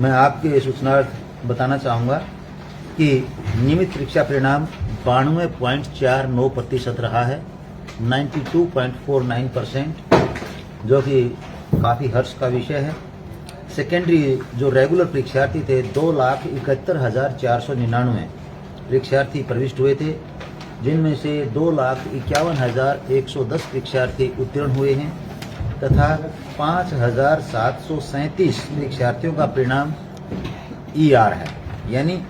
मैं आपके सूचनार्थ बताना चाहूँगा कि नियमित परीक्षा परिणाम 92.49% रहा है, 92.49%, जो कि काफ़ी हर्ष का विषय है। सेकेंडरी जो रेगुलर परीक्षार्थी थे 2,71,499 परीक्षार्थी प्रविष्ट हुए थे, जिनमें से 2,51,110 परीक्षार्थी उत्तीर्ण हुए हैं तथा 5,737 परीक्षार्थियों का परिणाम ER है, यानी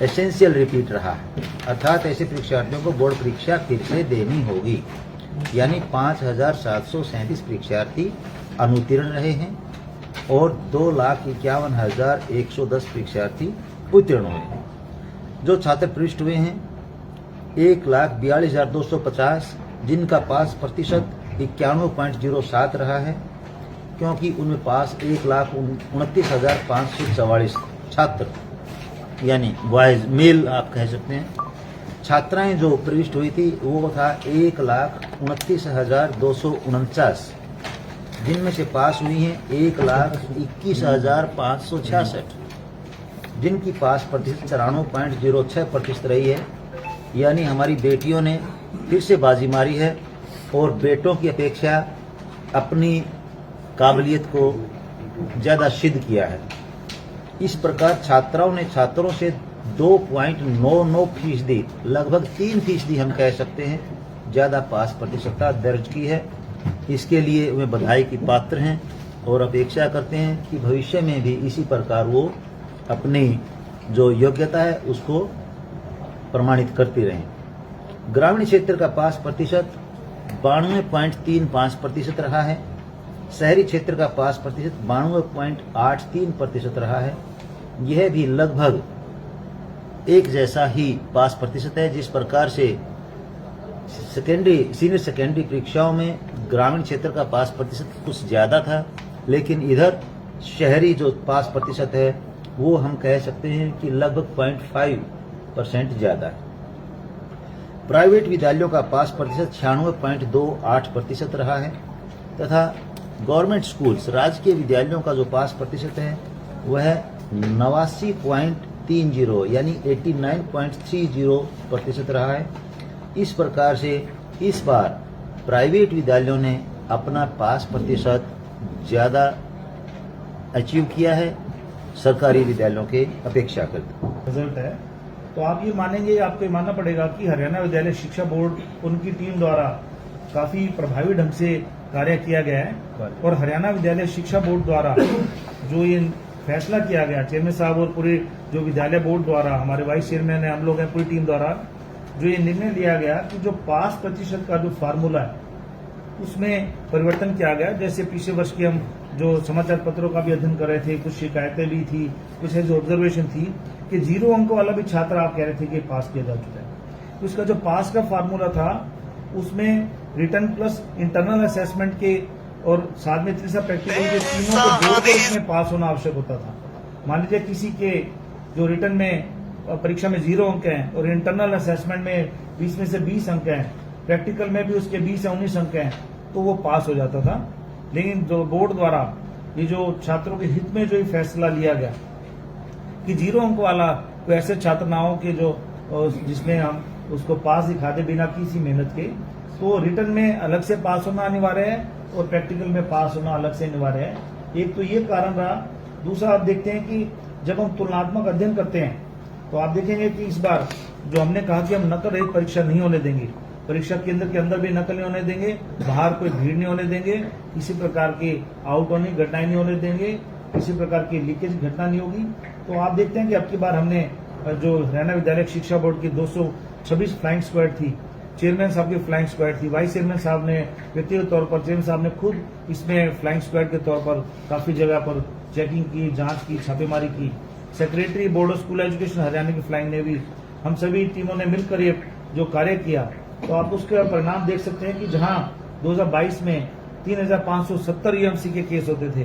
एसेंशियल रिपीट रहा है। अर्थात ऐसे परीक्षार्थियों को बोर्ड परीक्षा फिर से देनी होगी, यानी 5,737 परीक्षार्थी अनुत्तीर्ण रहे हैं और 2,51,110 परीक्षार्थी उत्तीर्ण हुए हैं। जो छात्र प्रविष्ट हुए हैं 1,42,250, जिनका पास प्रतिशत 91.07 रहा है, क्योंकि उनमें पास 1,29,544 छात्र यानी बॉयज मेल आप कह सकते हैं। छात्राएं जो प्रविष्ट हुई थी वो था 1,29,249, जिनमें से पास हुई हैं 1,21,566, जिनकी पास प्रतिशत 94.06% रही है, यानी हमारी बेटियों ने फिर से बाजी मारी है और बेटों की अपेक्षा अपनी काबिलियत को ज़्यादा सिद्ध किया है। इस प्रकार छात्राओं ने छात्रों से 2.99%, लगभग 3% हम कह सकते हैं, ज़्यादा पास प्रतिशतता दर्ज की है। इसके लिए वे बधाई की पात्र हैं और अपेक्षा करते हैं कि भविष्य में भी इसी प्रकार वो अपनी जो योग्यता है उसको प्रमाणित करती रहें। ग्रामीण क्षेत्र का पास प्रतिशत 92.35% रहा है। शहरी क्षेत्र का पास प्रतिशत 92.83% रहा है। यह भी लगभग एक जैसा ही पास प्रतिशत है। जिस प्रकार से सीनियर सेकेंडरी परीक्षाओं में ग्रामीण क्षेत्र का पास प्रतिशत कुछ ज़्यादा था, लेकिन इधर शहरी जो पास प्रतिशत है वो हम कह सकते हैं कि लगभग 0.5% ज़्यादा है। प्राइवेट विद्यालयों का पास प्रतिशत 96.28% रहा है तथा गवर्नमेंट स्कूल्स राजकीय विद्यालयों का जो पास प्रतिशत है वह 89.30 यानी 89.30% रहा है। इस प्रकार से इस बार प्राइवेट विद्यालयों ने अपना पास प्रतिशत ज़्यादा अचीव किया है सरकारी विद्यालयों के अपेक्षा करते। रिजल्ट है तो आप ये मानेंगे, आपको ये मानना पड़ेगा कि हरियाणा विद्यालय शिक्षा बोर्ड उनकी टीम द्वारा काफी प्रभावी ढंग से कार्य किया गया है और हरियाणा विद्यालय शिक्षा बोर्ड द्वारा जो ये फैसला किया गया, चेयरमैन साहब और पूरे जो विद्यालय बोर्ड द्वारा, हमारे वाइस चेयरमैन है, हम लोग हैं, पूरी टीम द्वारा जो ये निर्णय लिया गया कि जो पास प्रतिशत का जो फार्मूला है उसमें परिवर्तन किया गया। जैसे पिछले वर्ष की हम जो समाचार पत्रों का भी अध्ययन कर रहे थे, कुछ शिकायतें भी थी, कुछ ऐसी ऑब्जर्वेशन थी कि 0 अंक वाला भी छात्र आप कह रहे थे कि पास किया जा चुका है। तो उसका जो पास का फार्मूला था उसमें रिटर्न प्लस इंटरनल असेसमेंट के और साथ में तीसरा प्रैक्टिकल के तीनों को जोड़कर उसमें पास होना आवश्यक होता था। मान लीजिए किसी के जो रिटर्न में परीक्षा में 0 अंक हैं और इंटरनल असेसमेंट में 20 में से 20 अंक हैं, प्रैक्टिकल में भी उसके 20 या 19 अंक हैं, तो वो पास हो जाता था। लेकिन जो बोर्ड द्वारा ये जो छात्रों के हित में जो फैसला लिया गया कि 0 अंक वाला कोई ऐसे छात्र ना हो कि जो जिसमें हम उसको पास दिखा दे बिना किसी मेहनत के, तो रिटर्न में अलग से पास होना अनिवार्य है और प्रैक्टिकल में पास होना अलग से अनिवार्य है। एक तो ये कारण रहा। दूसरा आप देखते हैं कि जब हम तुलनात्मक अध्ययन करते हैं तो आप देखेंगे कि इस बार जो हमने कहा कि हम नकल रहित परीक्षा नहीं होने देंगे, परीक्षा केंद्र के अंदर भी नकल नहीं होने देंगे, बाहर कोई भीड़ नहीं होने देंगे, किसी प्रकार की आउट होने घटनाएं नहीं होने देंगे, किसी प्रकार की लीकेज घटना नहीं होगी। तो आप देखते हैं कि अब की बार हमने जो हरियाणा विद्यालय शिक्षा बोर्ड की 226 फ्लाइंग स्क्वाड थी, चेयरमैन साहब की फ्लाइंग स्क्वाड थी, वाइस चेयरमैन साहब ने व्यक्तिगत तौर पर, चेयरमैन साहब ने खुद इसमें फ्लाइंग स्क्वाड के तौर पर काफी जगह पर चेकिंग की, जांच की, छापेमारी की। Secretary board of school education Haryana की फ्लाइंग ने भी, हम सभी टीमों ने मिलकर ये जो कार्य किया, तो आप उसके परिणाम देख सकते हैं कि जहां 2022 में 3,570 EMC के केस होते थे,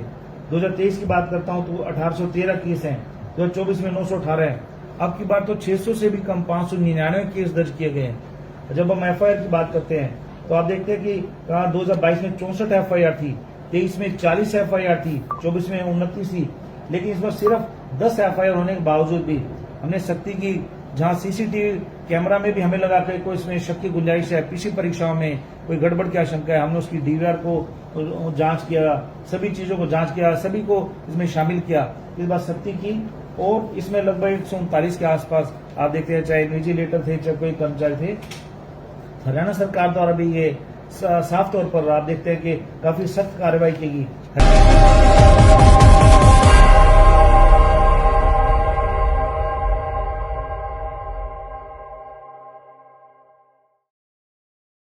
2023 की बात करता हूं तो 1813 केस हैं, 2024 में 918 है। अब की बार तो 600 से भी कम 599 केस दर्ज किए गए हैं। जब हम FIR की बात करते हैं तो आप देखते हैं कि 2022 में 64 FIR थी, 23 में 40 FIR थी, 24 में 29 थी, लेकिन इस बार सिर्फ 10 FIR होने के बावजूद भी हमने सख्ती की। जहां सीसीटीवी कैमरा में भी हमें लगा कि कोई इसमें शक की गुंजाइश है, पीसी परीक्षाओं में कोई गड़बड़ की आशंका है, हमने उसकी DVR को जांच किया, सभी चीजों को जांच किया, सभी को इसमें शामिल किया। इस बात सख्ती की और इसमें लगभग 139 के आसपास आप देखते हैं, चाहे इन्विजिलेटर थे चाहे कोई कर्मचारी थे। हरियाणा सरकार द्वारा भी ये साफ तौर पर आप देखते हैं कि काफी सख्त कार्रवाई की गई।